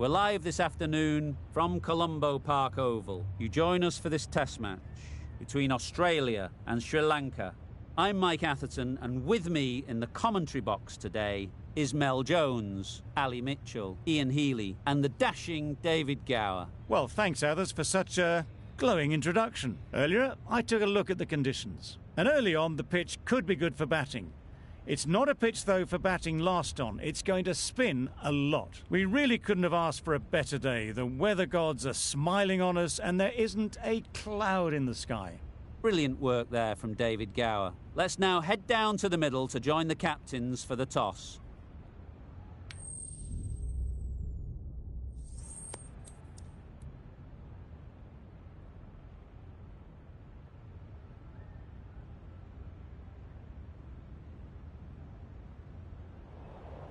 We're live this afternoon from Colombo Park Oval. You join us for this test match between Australia and Sri Lanka. I'm Mike Atherton, and with me in the commentary box today is Mel Jones, Ali Mitchell, Ian Healy, and the dashing David Gower. Well, thanks, Athers, for such a glowing introduction. Earlier, I took a look at the conditions, and early on, the pitch could be good for batting. It's not a pitch, though, for batting last on. It's going to spin a lot. We really couldn't have asked for a better day. The weather gods are smiling on us, and there isn't a cloud in the sky. Brilliant work there from David Gower. Let's now head down to the middle to join the captains for the toss.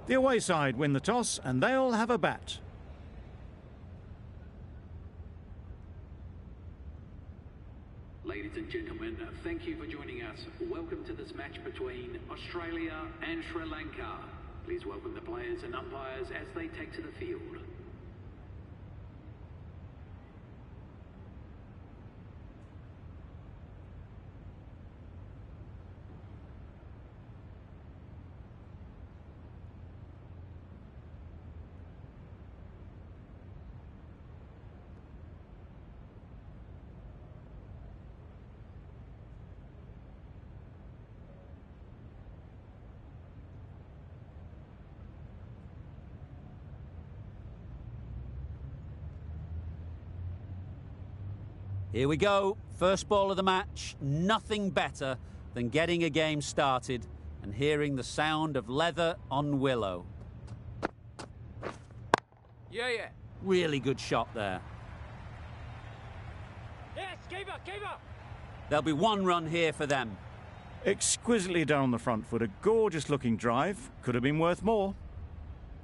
The away side win the toss, and they'll have a bat. Ladies and gentlemen, thank you for joining us. Welcome to this match between Australia and Sri Lanka. Please welcome the players and umpires as they take to the field. Here we go. First ball of the match. Nothing better than getting a game started and hearing the sound of leather on willow. Yeah. Really good shot there. Yes, keep up. There'll be one run here for them. Exquisitely done on the front foot. A gorgeous-looking drive. Could have been worth more.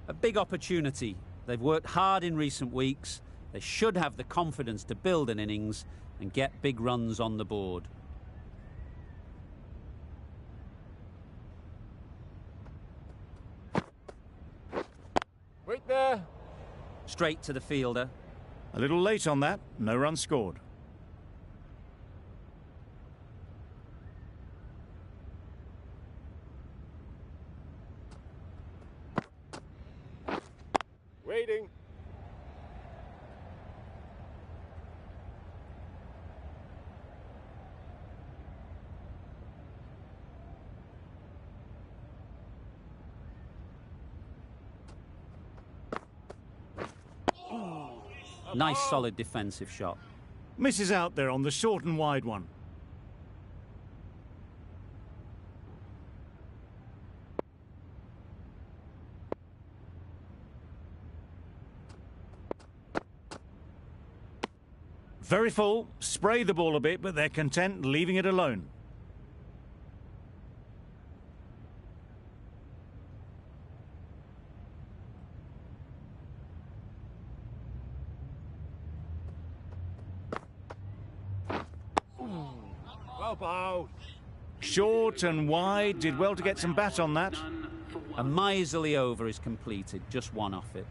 A big opportunity. They've worked hard in recent weeks. They should have the confidence to build an innings and get big runs on the board. Wait there. Straight to the fielder. A little late on that. No run scored. Waiting. Nice solid defensive shot. Misses out there on the short and wide one. Very full. Spray the ball a bit, but they're content leaving it alone. Well bowled. Short and wide. Did well to get some bat on that. A miserly over is completed, just one off it.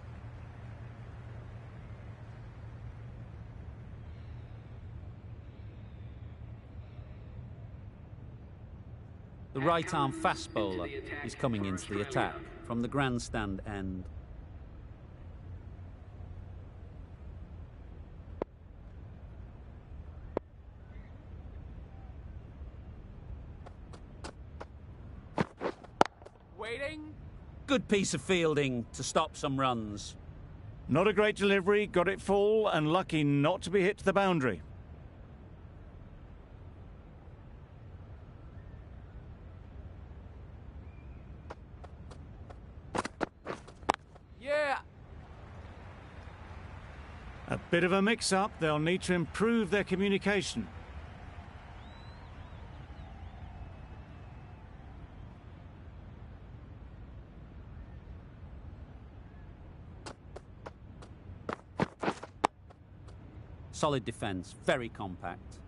The right-arm fast bowler is coming into the attack from the grandstand end. Waiting. Good piece of fielding to stop some runs. Not a great delivery. Got it full and lucky not to be hit to the boundary. Yeah. A bit of a mix-up. They'll need to improve their communication. Solid defence, very compact.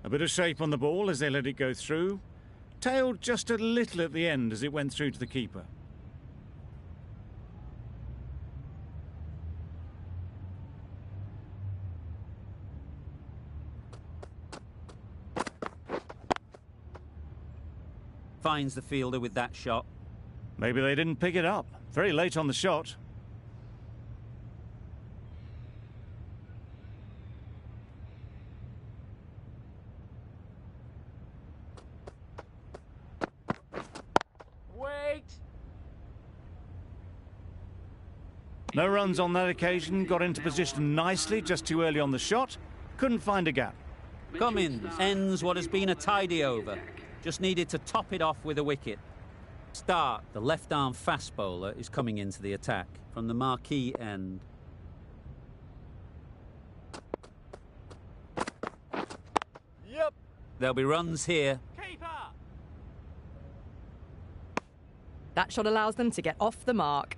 A bit of shape on the ball as they let it go through. Tailed just a little at the end as it went through to the keeper. Finds the fielder with that shot. Maybe they didn't pick it up. Very late on the shot. Wait! No runs on that occasion. Got into position nicely, just too early on the shot. Couldn't find a gap. Cummins ends what has been a tidy over. Just needed to top it off with a wicket. Stark, the left-arm fast bowler, is coming into the attack from the marquee end. Yep! There'll be runs here. Keeper! That shot allows them to get off the mark.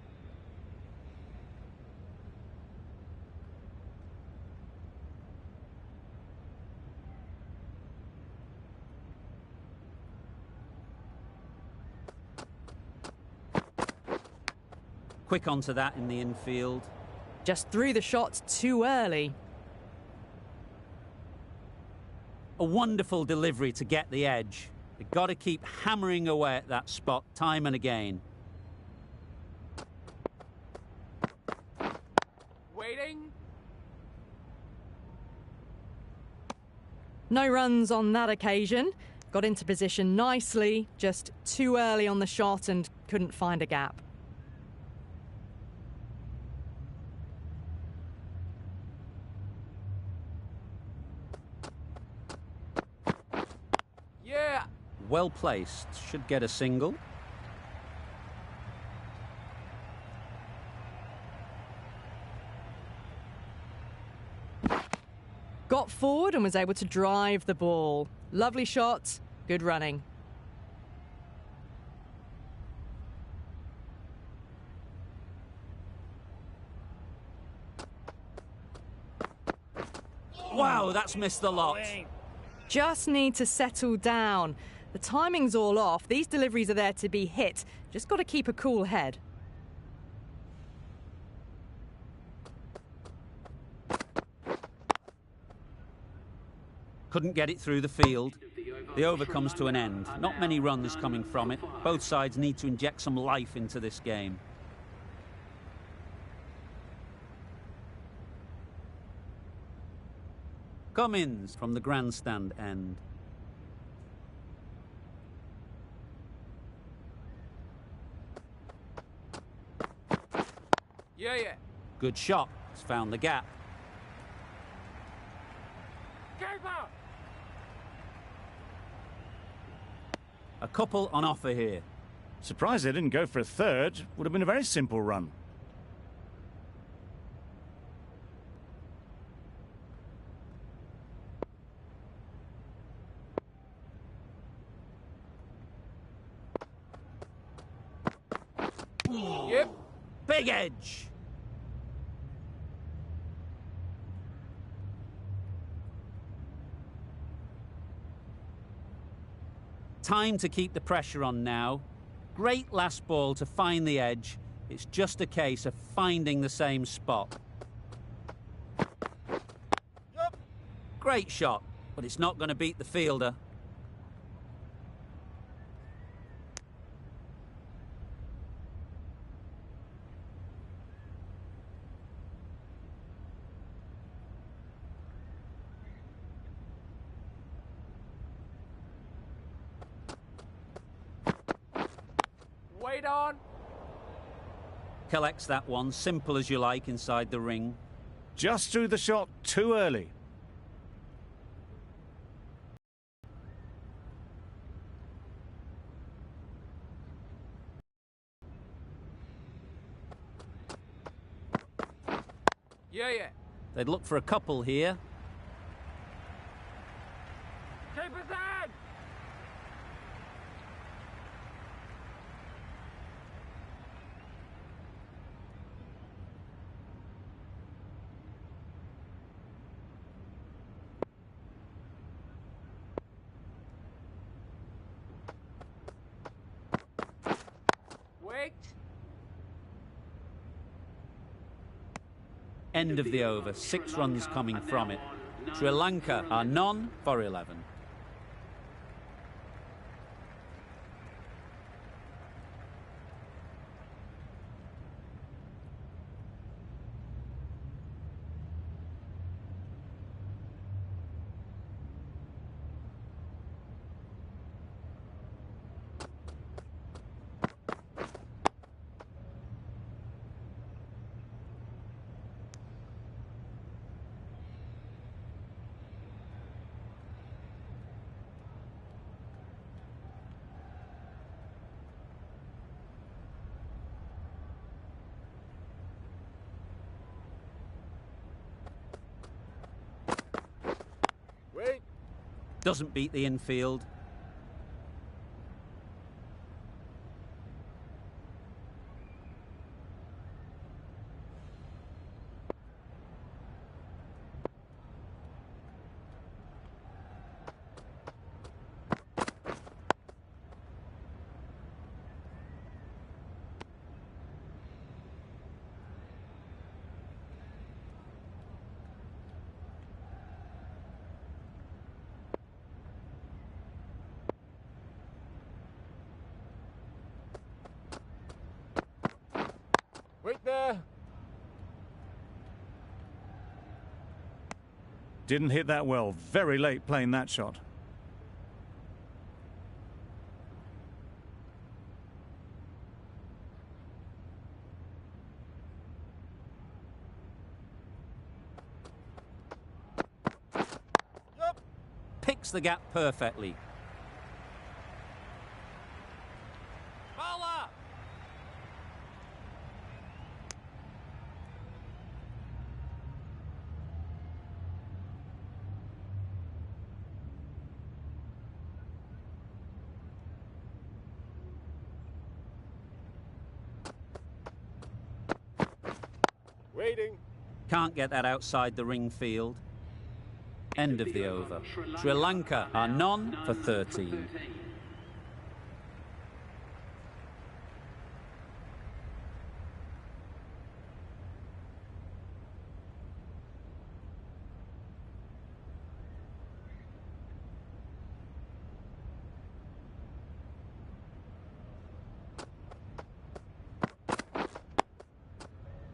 Quick onto that in the infield. Just threw the shot too early. A wonderful delivery to get the edge. They've got to keep hammering away at that spot time and again. Waiting! No runs on that occasion. Got into position nicely, just too early on the shot and couldn't find a gap. Yeah! Well placed. Should get a single. Got forward and was able to drive the ball. Lovely shot, good running. Wow, that's missed the lot. Just need to settle down. The timing's all off. These deliveries are there to be hit. Just got to keep a cool head. Couldn't get it through the field. The over comes to an end. Not many runs coming from it. Both sides need to inject some life into this game. Cummins from the grandstand end. Yeah. Good shot. He's found the gap. Keeper! A couple on offer here. Surprised they didn't go for a third. Would have been a very simple run. Yep! Big edge. Time to keep the pressure on now. Great last ball to find the edge. It's just a case of finding the same spot. Yep! Great shot, but it's not going to beat the fielder. Wait on! Collects that one, simple as you like, inside the ring. Just threw the shot too early. Yeah. They'd look for a couple here. Keeper's in! End of the over. 6 runs coming from it. Sri Lanka are none for 11. Wait. Doesn't beat the infield. Wait there. Didn't hit that well. Very late playing that shot. Picks the gap perfectly. Bowler. Waiting. Can't get that outside the ring field. End of the over. Sri Lanka are none for 13.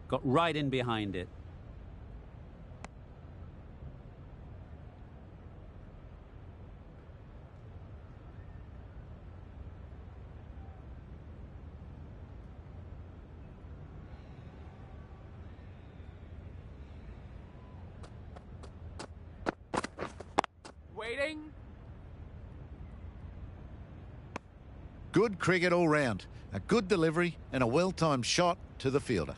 Got right in behind it. Waiting. Good cricket all round. A good delivery and a well-timed shot to the fielder.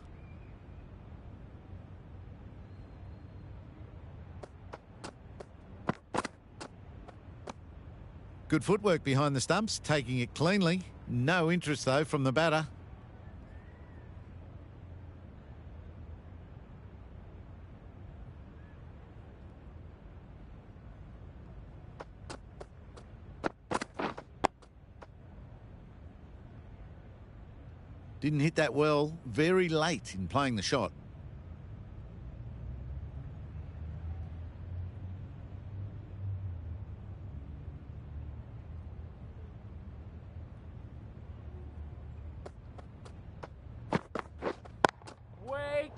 Good footwork behind the stumps, taking it cleanly. No interest, though, from the batter. Didn't hit that well, very late in playing the shot. Wait.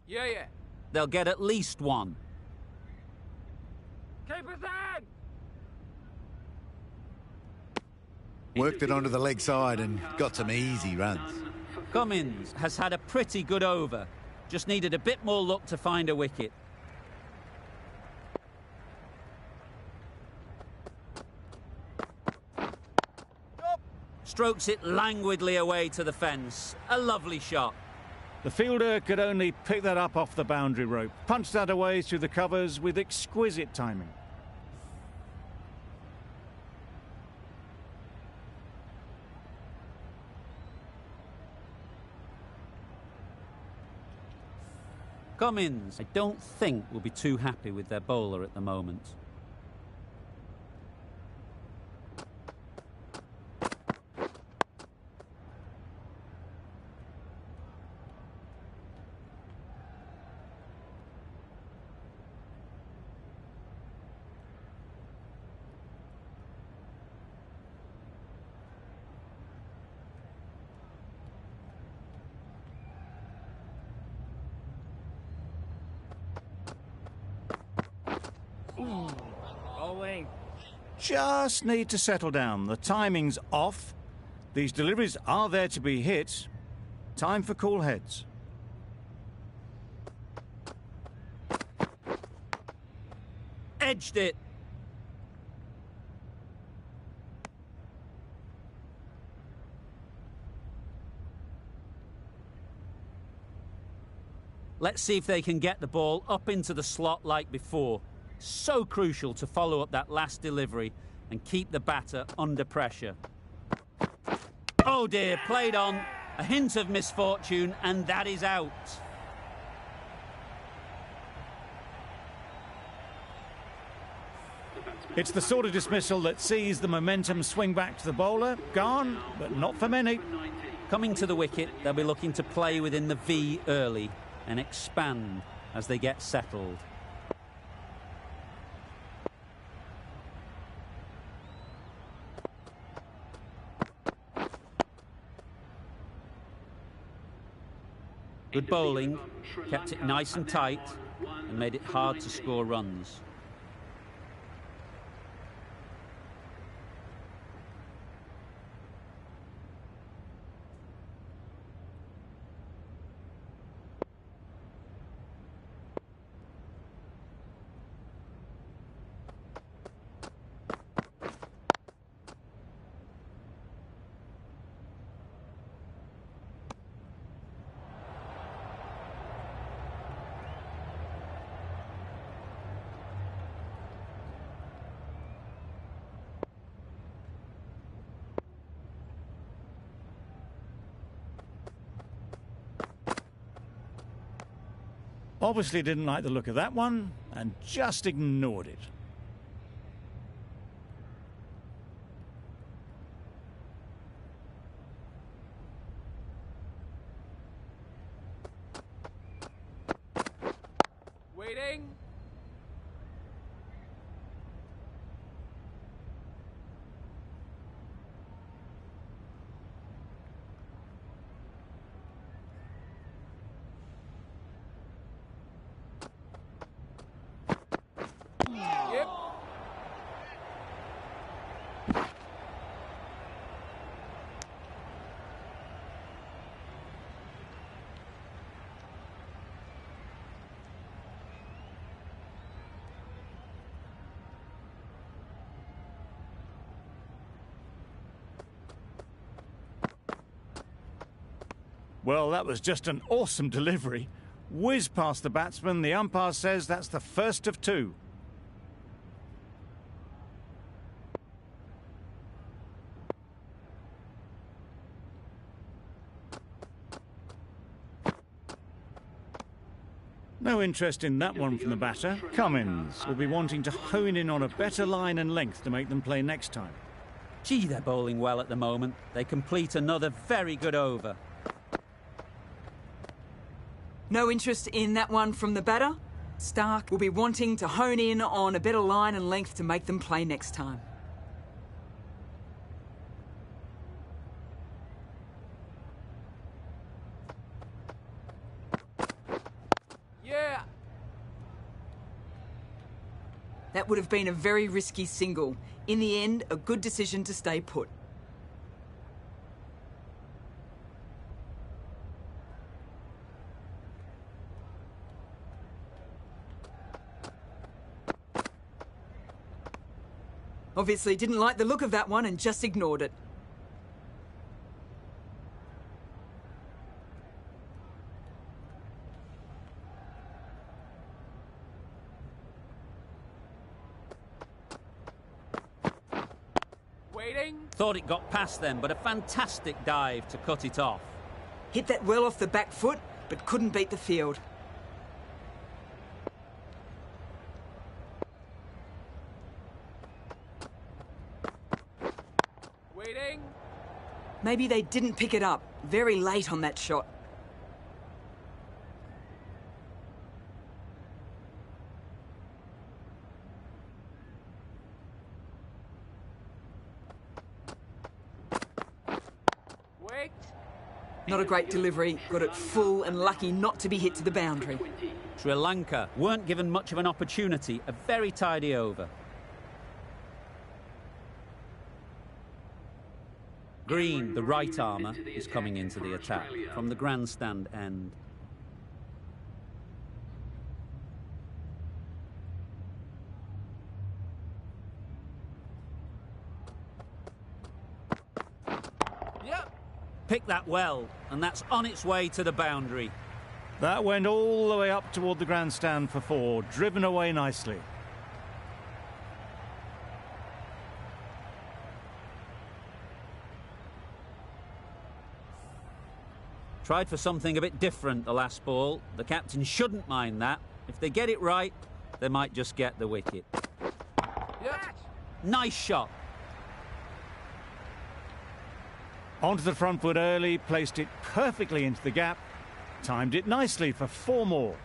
Yeah. They'll get at least one. Keep it in. Worked it onto the leg side and got some easy runs. Cummins has had a pretty good over. Just needed a bit more luck to find a wicket. Strokes it languidly away to the fence. A lovely shot. The fielder could only pick that up off the boundary rope. Punched that away through the covers with exquisite timing. Cummins, I don't think, will be too happy with their bowler at the moment. Bowling. Just need to settle down. The timing's off. These deliveries are there to be hit. Time for cool heads. Edged it. Let's see if they can get the ball up into the slot like before. So crucial to follow up that last delivery and keep the batter under pressure. Oh dear, played on. A hint of misfortune, and that is out. It's the sort of dismissal that sees the momentum swing back to the bowler. Gone, but not for many. Coming to the wicket, they'll be looking to play within the V early and expand as they get settled. Good bowling, kept it nice and tight and made it hard to score runs. Obviously didn't like the look of that one and just ignored it. Waiting. Yep. Well, that was just an awesome delivery. Whiz past the batsman. The umpire says that's the first of two. No interest in that one from the batter. Cummins will be wanting to hone in on a better line and length to make them play next time. Gee, they're bowling well at the moment. They complete another very good over. No interest in that one from the batter. Stark will be wanting to hone in on a better line and length to make them play next time. Yeah. That would have been a very risky single. In the end, a good decision to stay put. Obviously didn't like the look of that one and just ignored it. Waiting. Thought it got past them, but a fantastic dive to cut it off. Hit that well off the back foot, but couldn't beat the field. Maybe they didn't pick it up. Very late on that shot. Wait. Not a great delivery. Got it full and lucky not to be hit to the boundary. Sri Lanka weren't given much of an opportunity. A very tidy over. Green, the right armour, is coming into the attack from the grandstand end. Yep. Picked that well, and that's on its way to the boundary. That went all the way up toward the grandstand for 4, driven away nicely. Tried for something a bit different the last ball. The captain shouldn't mind that. If they get it right, they might just get the wicket. Yep. Nice shot. Onto the front foot early, placed it perfectly into the gap. Timed it nicely for 4 more.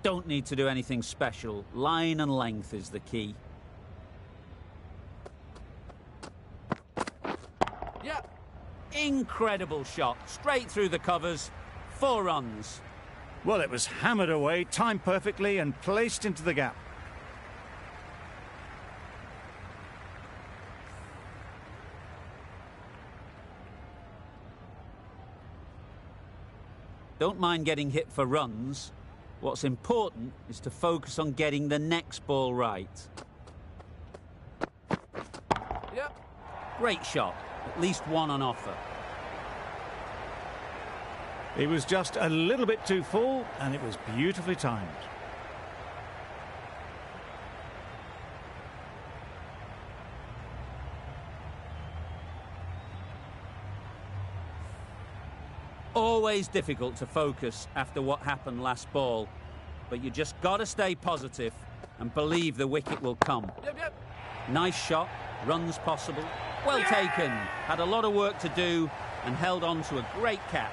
Don't need to do anything special. Line and length is the key. Yep. Incredible shot. Straight through the covers. 4 runs. Well, it was hammered away, timed perfectly and placed into the gap. Don't mind getting hit for runs. What's important is to focus on getting the next ball right. Yep. Great shot. At least 1 on offer. It was just a little bit too full and it was beautifully timed. Always difficult to focus after what happened last ball, but you just got to stay positive and believe the wicket will come. Yep. Nice shot, runs possible, well taken, had a lot of work to do and held on to a great catch.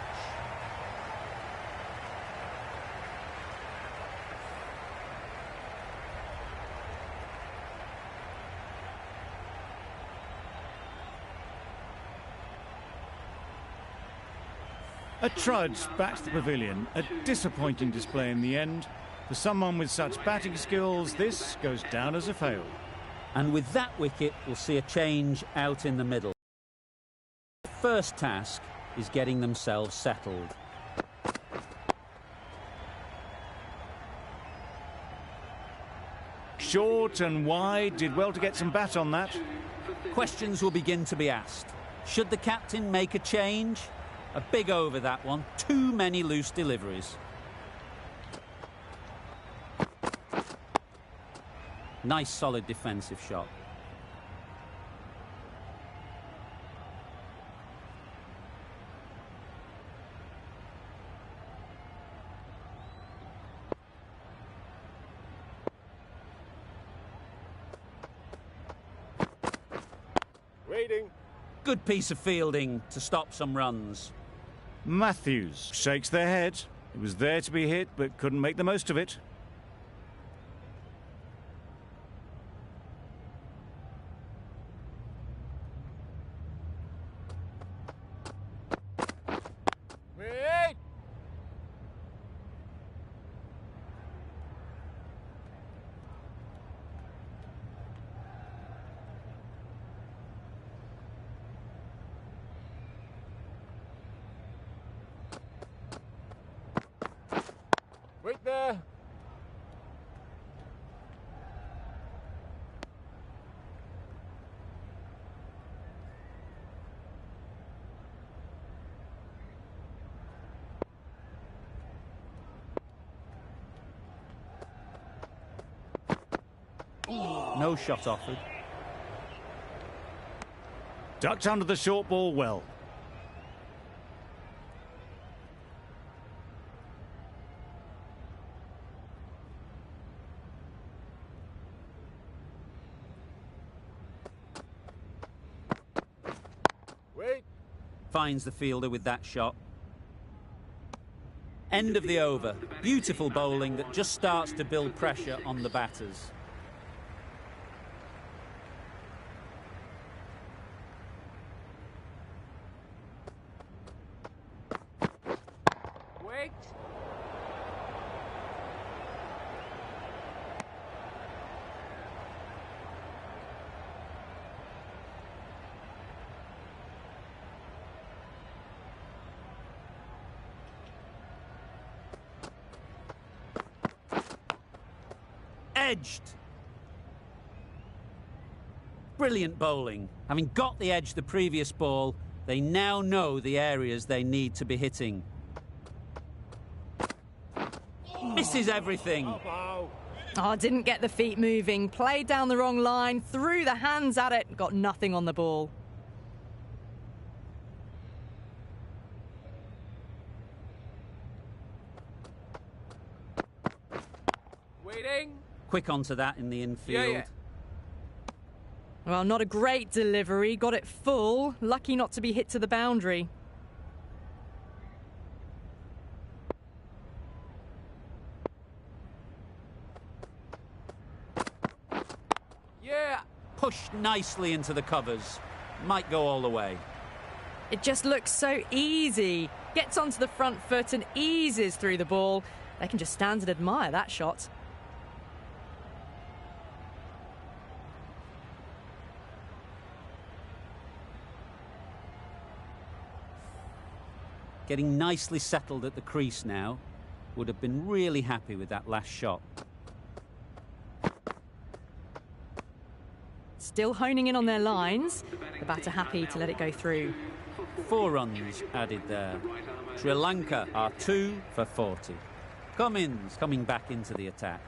A trudge back to the pavilion, a disappointing display in the end. For someone with such batting skills, this goes down as a fail. And with that wicket, we'll see a change out in the middle. The first task is getting themselves settled. Short and wide, did well to get some bat on that. Questions will begin to be asked. Should the captain make a change? A big over that one. Too many loose deliveries. Nice solid defensive shot. Waiting. Good piece of fielding to stop some runs. Matthews shakes their head. It was there to be hit, but couldn't make the most of it. Wait. Wait there. No shot offered. Ducked under the short ball well. finds the fielder with that shot. End of the over. Beautiful bowling that just starts to build pressure on the batters. Wait. Edged. Brilliant bowling. Having got the edge the previous ball, they now know the areas they need to be hitting. Misses everything. Oh, didn't get the feet moving. Played down the wrong line, threw the hands at it, got nothing on the ball. Waiting. Quick onto that in the infield. Yeah. Well, not a great delivery. Got it full. Lucky not to be hit to the boundary. Yeah. Pushed nicely into the covers. Might go all the way. It just looks so easy. Gets onto the front foot and eases through the ball. They can just stand and admire that shot. Getting nicely settled at the crease now. Would have been really happy with that last shot. Still honing in on their lines. The batter happy to let it go through. 4 runs added there. Sri Lanka are 2 for 40. Cummins coming back into the attack.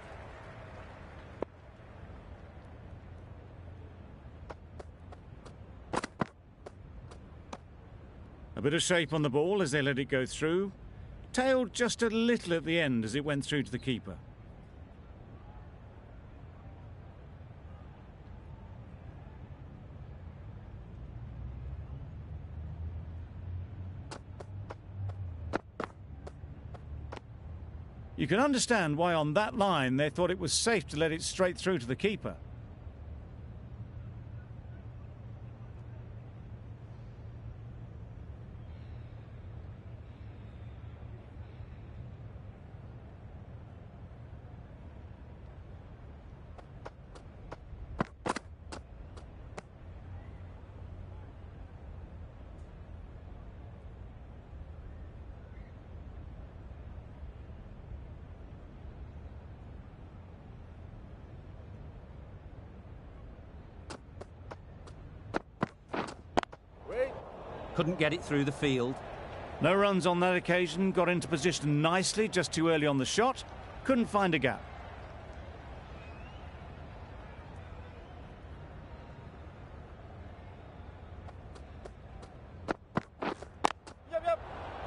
A bit of shape on the ball as they let it go through. Tailed just a little at the end as it went through to the keeper. You can understand why on that line they thought it was safe to let it straight through to the keeper. Couldn't get it through the field. No runs on that occasion, got into position nicely, just too early on the shot. Couldn't find a gap.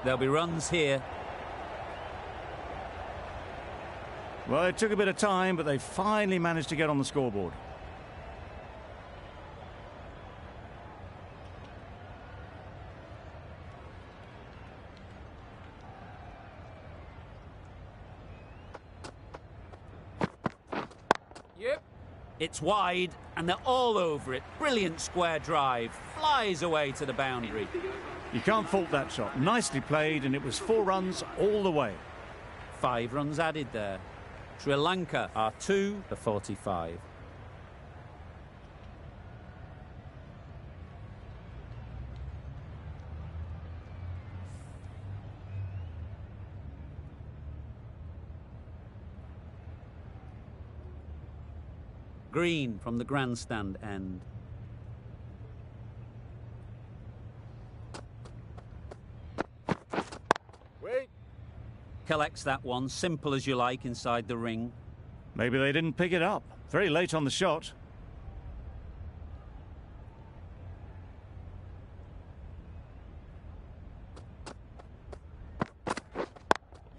There'll be runs here. Well, it took a bit of time, but they finally managed to get on the scoreboard. It's wide, and they're all over it. Brilliant square drive. Flies away to the boundary. You can't fault that shot. Nicely played, and it was 4 runs all the way. 5 runs added there. Sri Lanka are 2 for 45. Green from the grandstand end. Wait. Collects that one, simple as you like, inside the ring. Maybe they didn't pick it up. Very late on the shot.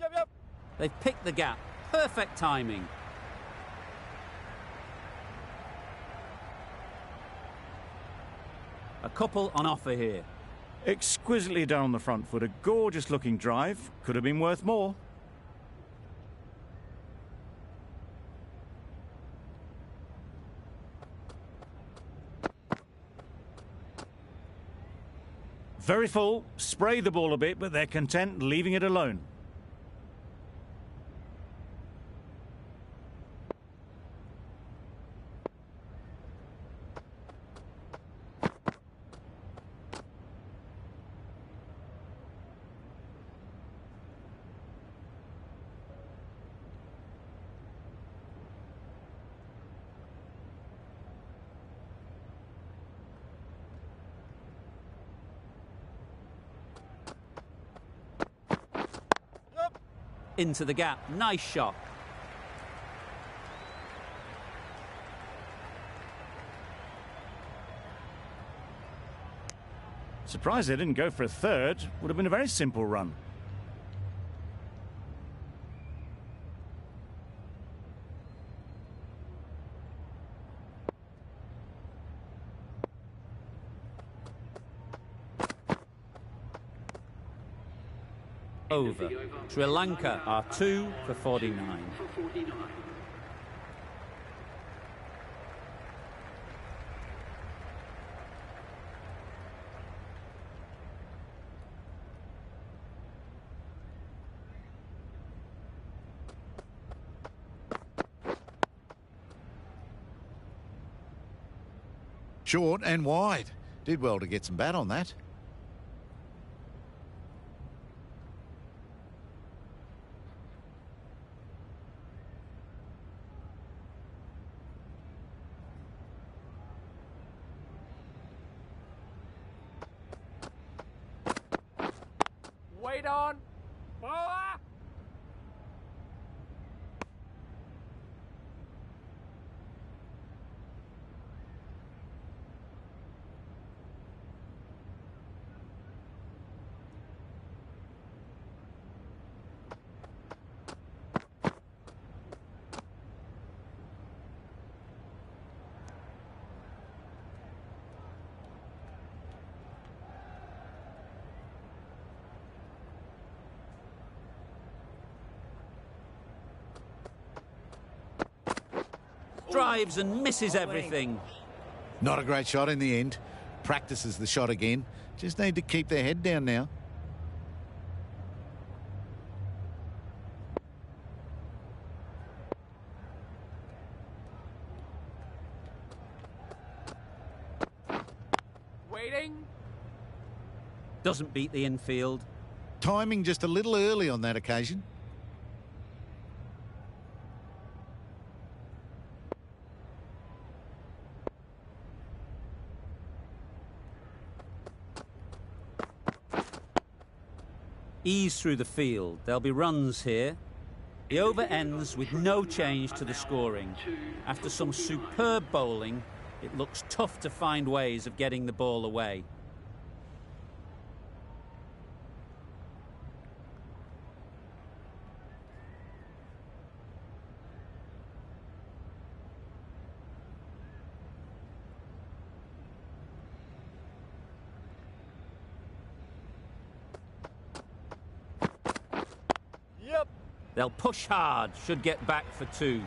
Yep. They've picked the gap. Perfect timing. A couple on offer here. Exquisitely done on the front foot. A gorgeous looking drive. Could have been worth more. Very full. Spray the ball a bit, but they're content leaving it alone. Into the gap. Nice shot. Surprised they didn't go for a third. Would have been a very simple run. Over. Sri Lanka are 2 for 49. Short and wide. Did well to get some bat on that. Wait on. Bowler. Drives and misses everything. Not a great shot in the end. Practices the shot again. Just need to keep their head down now. Waiting. Doesn't beat the infield. Timing just a little early on that occasion. Ease through the field. There'll be runs here. The over ends with no change to the scoring. After some superb bowling, it looks tough to find ways of getting the ball away. Yep. They'll push hard, should get back for 2.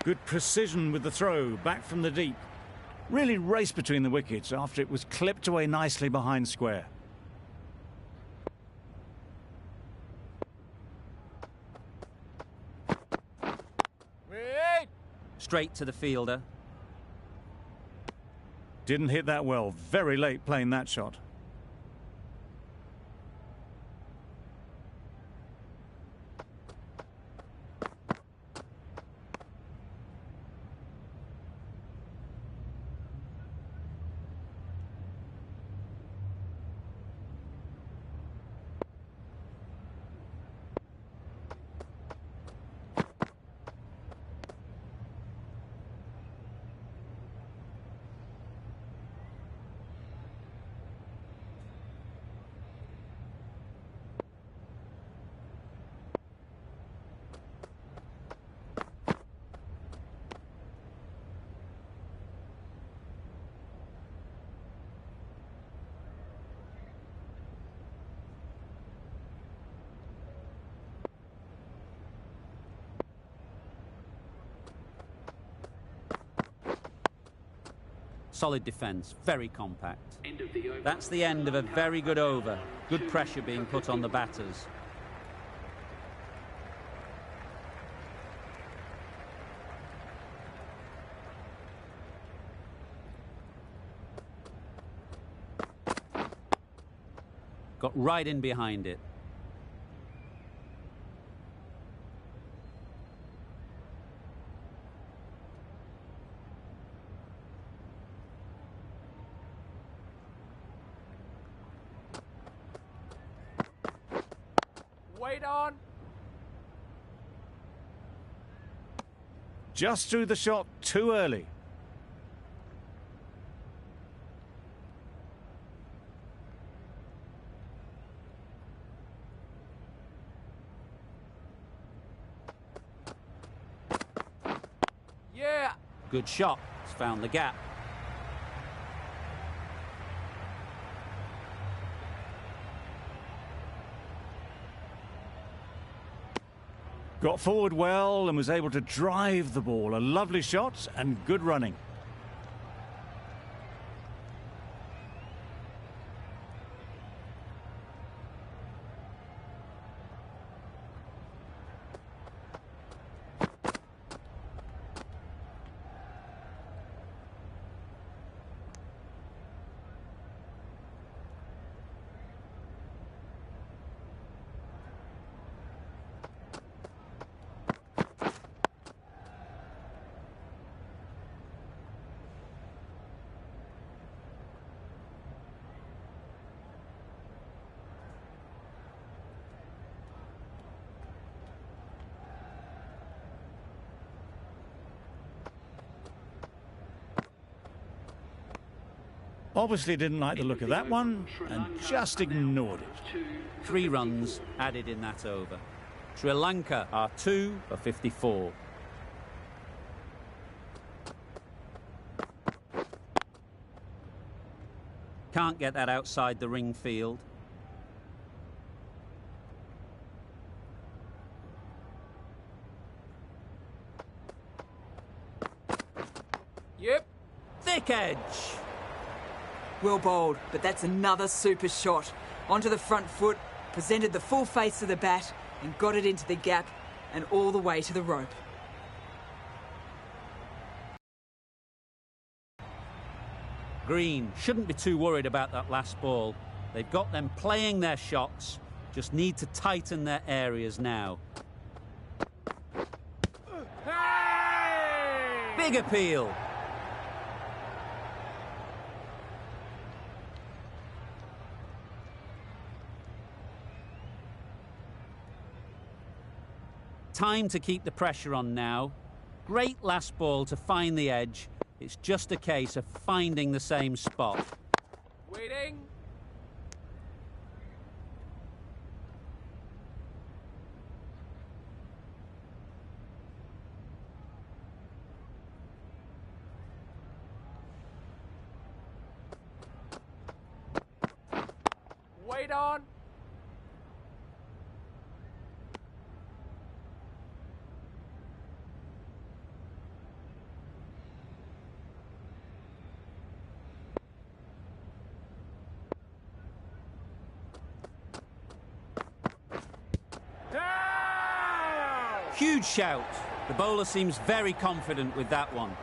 Good precision with the throw, back from the deep. Really raced between the wickets after it was clipped away nicely behind square. Wait. Straight to the fielder. Didn't hit that well. Very late playing that shot. Solid defence, very compact. End of the over. That's the end of a very good over. Good pressure being put on the batters. Got right in behind it. Wait on. Just threw the shot too early. Yeah. Good shot. It's found the gap. Got forward well and was able to drive the ball. A lovely shot and good running. Obviously didn't like the look of that one and just ignored it. 3 runs added in that over. Sri Lanka are 2 for 54. Can't get that outside the ring field. Yep. Thick edge. Well bowled, but that's another super shot. Onto the front foot, presented the full face of the bat and got it into the gap and all the way to the rope. Green shouldn't be too worried about that last ball. They've got them playing their shots, just need to tighten their areas now. Hey! Big appeal. Time to keep the pressure on now. Great last ball to find the edge. It's just a case of finding the same spot. Waiting. Wait on. Huge shout. The bowler seems very confident with that one.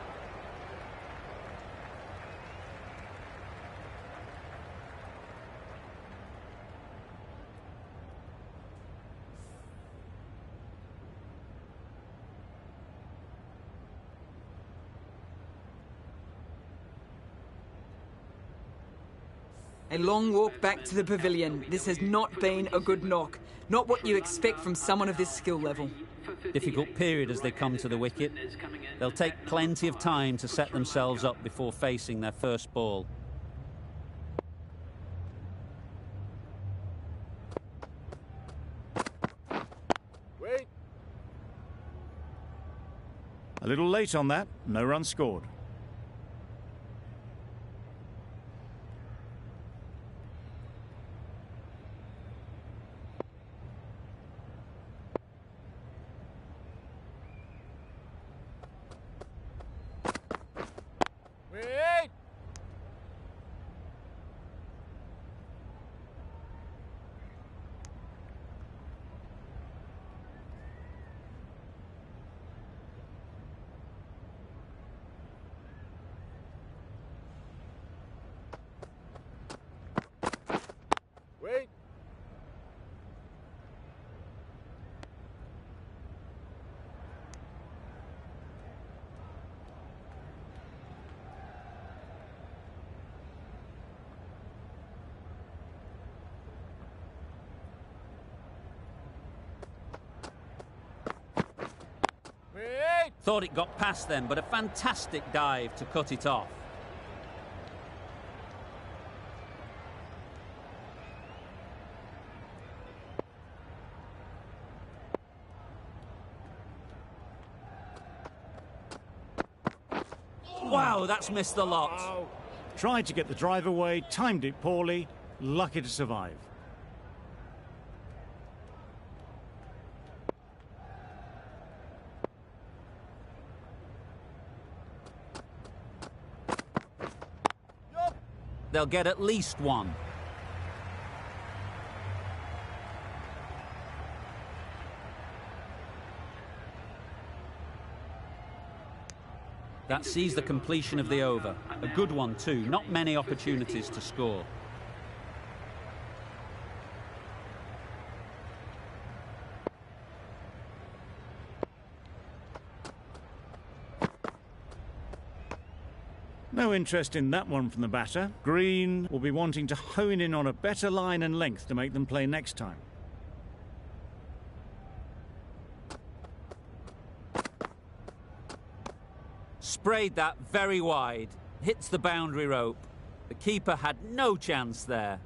A long walk back to the pavilion. This has not been a good knock. Not what you expect from someone of this skill level. Difficult period as they come to the wicket. They'll take plenty of time to set themselves up before facing their first ball. Wait. A little late on that, no run scored. Wait. Thought it got past them, but a fantastic dive to cut it off. Wow, that's missed the lot. Tried to get the drive away, timed it poorly, lucky to survive. They'll get at least one. That sees the completion of the over. A good one too, not many opportunities to score. No interest in that one from the batter. Green will be wanting to hone in on a better line and length to make them play next time. Sprayed that very wide. Hits the boundary rope. The keeper had no chance there.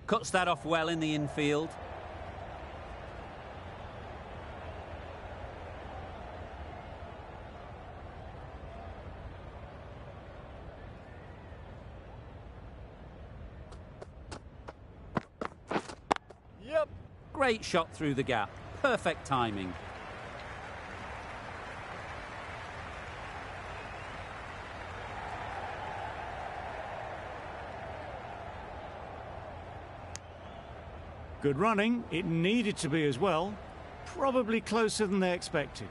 Cuts that off well in the infield. Yep. Great shot through the gap. Perfect timing. Good running. It needed to be as well. Probably closer than they expected.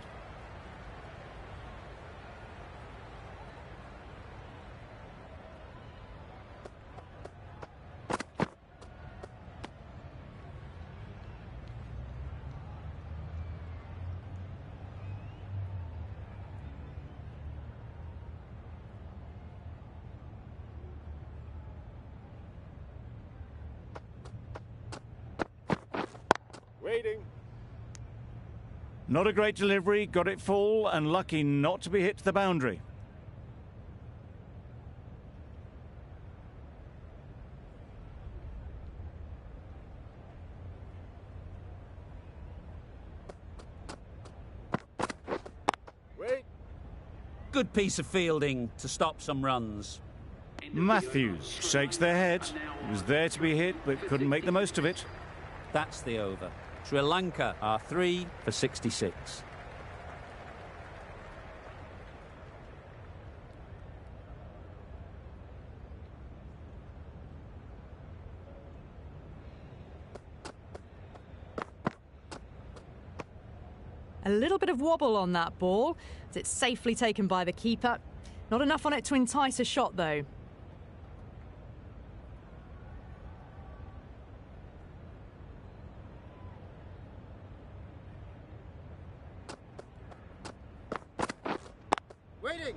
Waiting. Not a great delivery, got it full and lucky not to be hit to the boundary. Wait. Good piece of fielding to stop some runs. Matthews shakes their head. He was there to be hit but couldn't make the most of it. That's the over. Sri Lanka are 3 for 66. A little bit of wobble on that ball, as it's safely taken by the keeper. Not enough on it to entice a shot, though. Waiting.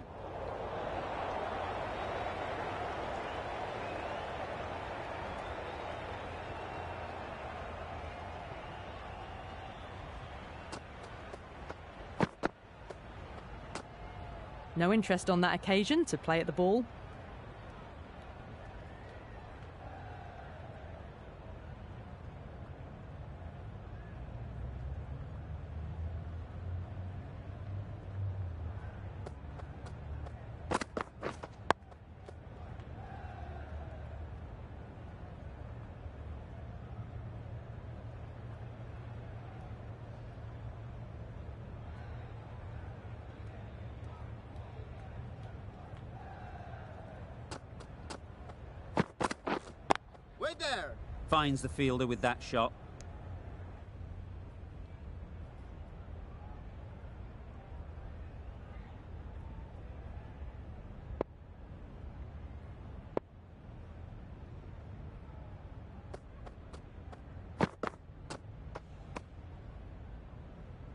No interest on that occasion to play at the ball. Wait there. Finds the fielder with that shot.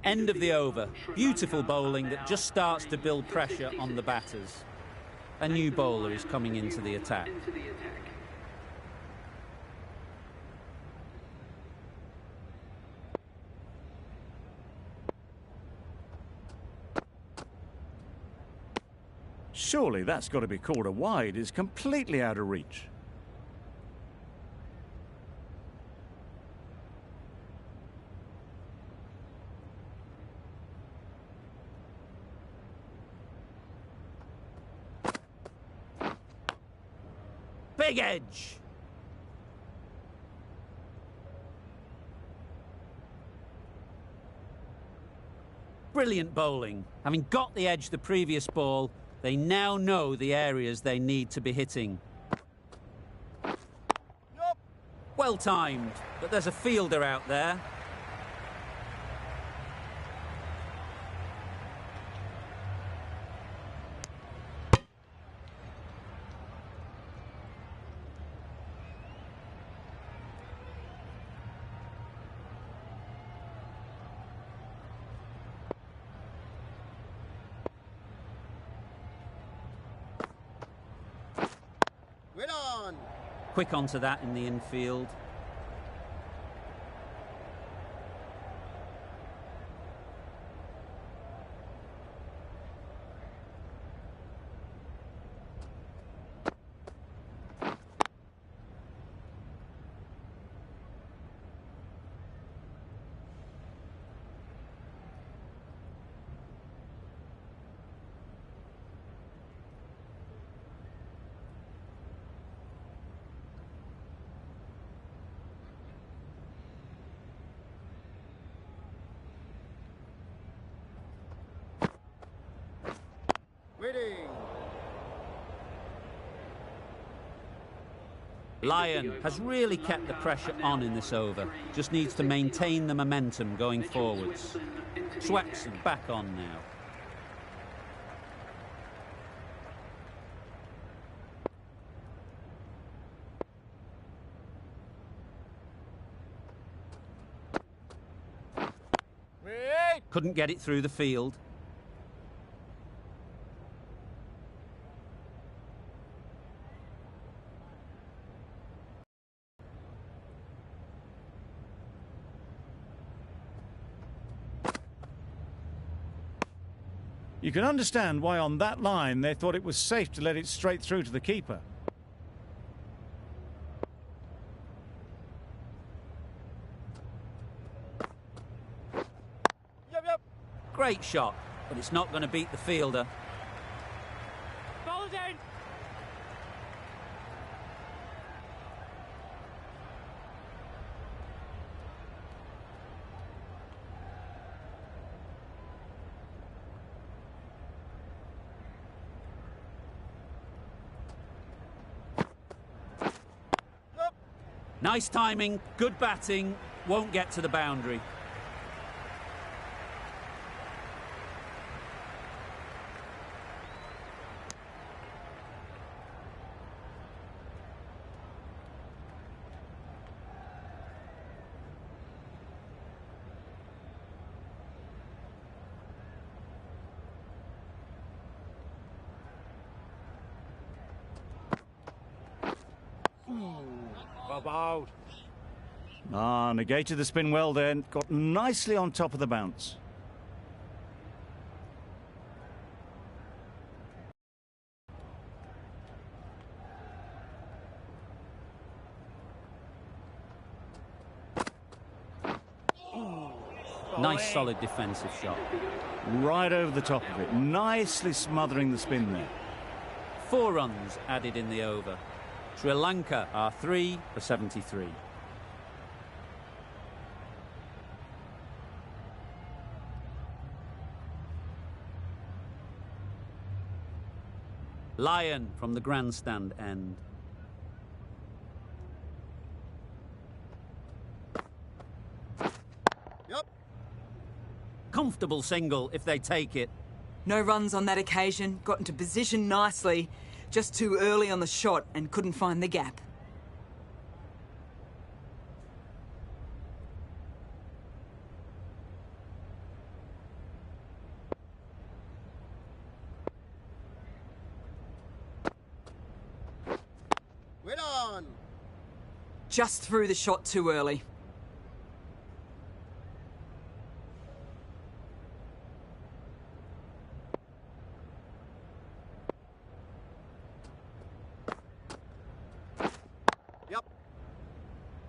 End of the over. Beautiful bowling that just starts to build pressure on the batters. A new bowler is coming into the attack. Surely that's got to be called a wide. It's completely out of reach. Big edge! Brilliant bowling. Having got the edge the previous ball, they now know the areas they need to be hitting. Yup. Well timed, but there's a fielder out there. Wait on. Quick onto that in the infield. Waiting. Lyon has really kept the pressure on in this over. Just needs to maintain the momentum going forwards. Swetson back on now. Wait. Couldn't get it through the field. You can understand why on that line they thought it was safe to let it straight through to the keeper. Yup. Great shot, but it's not going to beat the fielder. Ball down. Nice timing, good batting, won't get to the boundary. Bob out. Negated the spin well then. Got nicely on top of the bounce. Nice solid defensive shot. Right over the top of it. Nicely smothering the spin there. 4 runs added in the over. Sri Lanka are 3 for 73. Lyon from the grandstand end. Yup. Comfortable single if they take it. No runs on that occasion. Got into position nicely. Just too early on the shot and couldn't find the gap. on. Just threw the shot too early. Yep.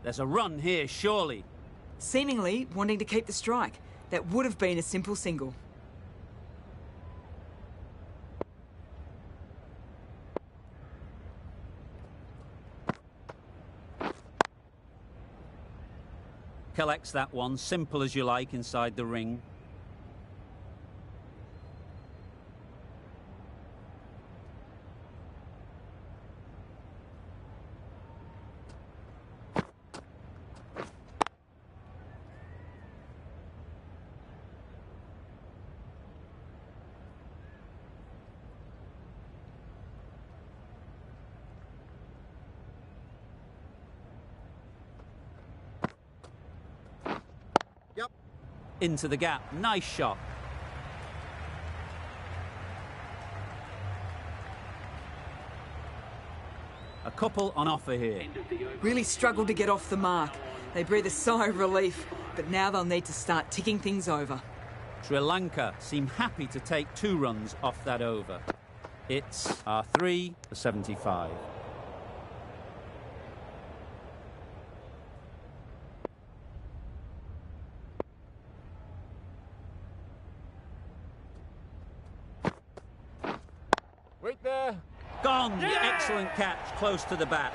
There's a run here, surely. Seemingly wanting to keep the strike. That would have been a simple single. Collects that one, simple as you like, inside the ring. Yep. Into the gap, nice shot. A couple on offer here. Really struggled to get off the mark. They breathe a sigh of relief, but now they'll need to start ticking things over. Sri Lanka seem happy to take 2 runs off that over. It's R3 for 75. Wait there. Gone! Excellent catch, close to the bat.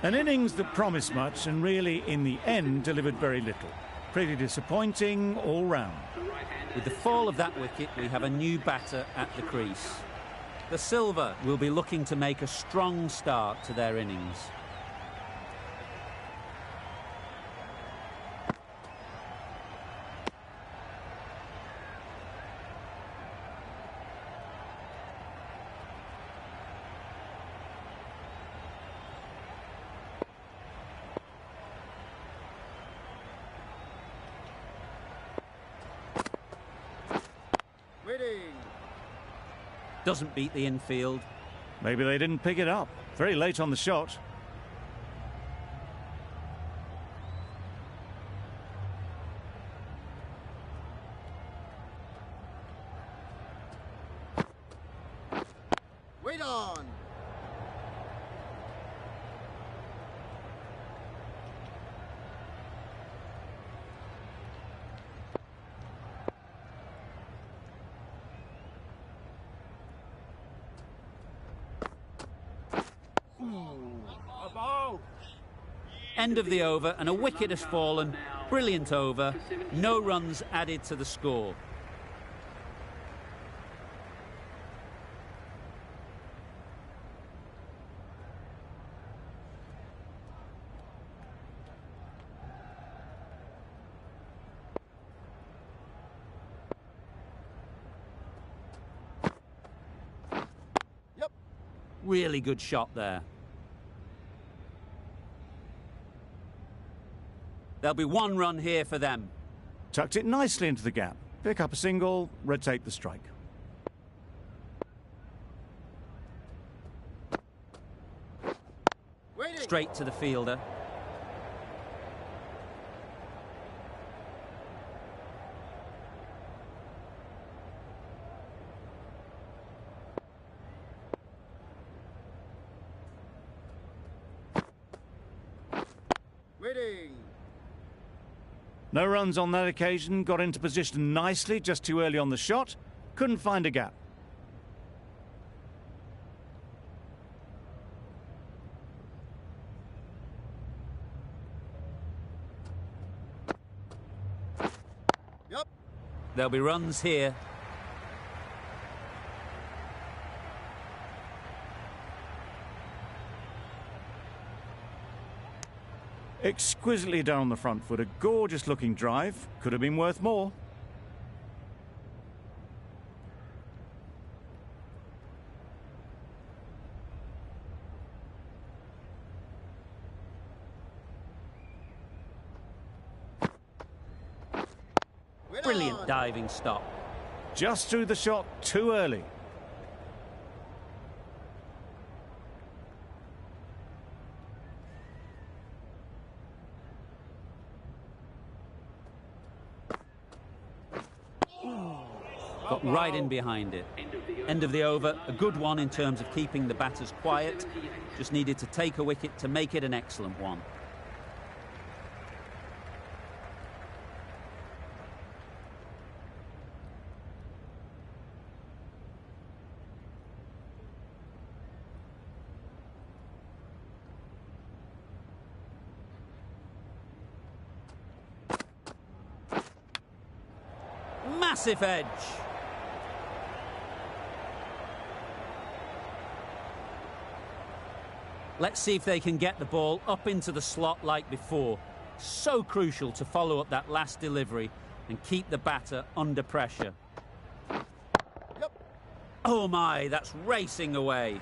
An innings that promised much and really, in the end, delivered very little. Pretty disappointing all round. With the fall of that wicket, we have a new batter at the crease. The Silver will be looking to make a strong start to their innings. Waiting. Doesn't beat the infield. Maybe they didn't pick it up. Very late on the shot. Wait on. End of the over and a wicket has fallen. Brilliant over. No runs added to the score. Yep. Really good shot there. There'll be 1 run here for them. Tucked it nicely into the gap. Pick up a single, rotate the strike. Waiting. Straight to the fielder. Waiting. No runs on that occasion, got into position nicely, just too early on the shot. Couldn't find a gap. Yep. There'll be runs here. Exquisitely done on the front foot. A gorgeous looking drive. Could have been worth more. Brilliant diving stop. Just threw the shot too early. Got right in behind it. End of the over, a good one in terms of keeping the batters quiet. Just needed to take a wicket to make it an excellent one. Massive edge. Let's see if they can get the ball up into the slot like before. So crucial to follow up that last delivery and keep the batter under pressure. Yep. Oh my, that's racing away.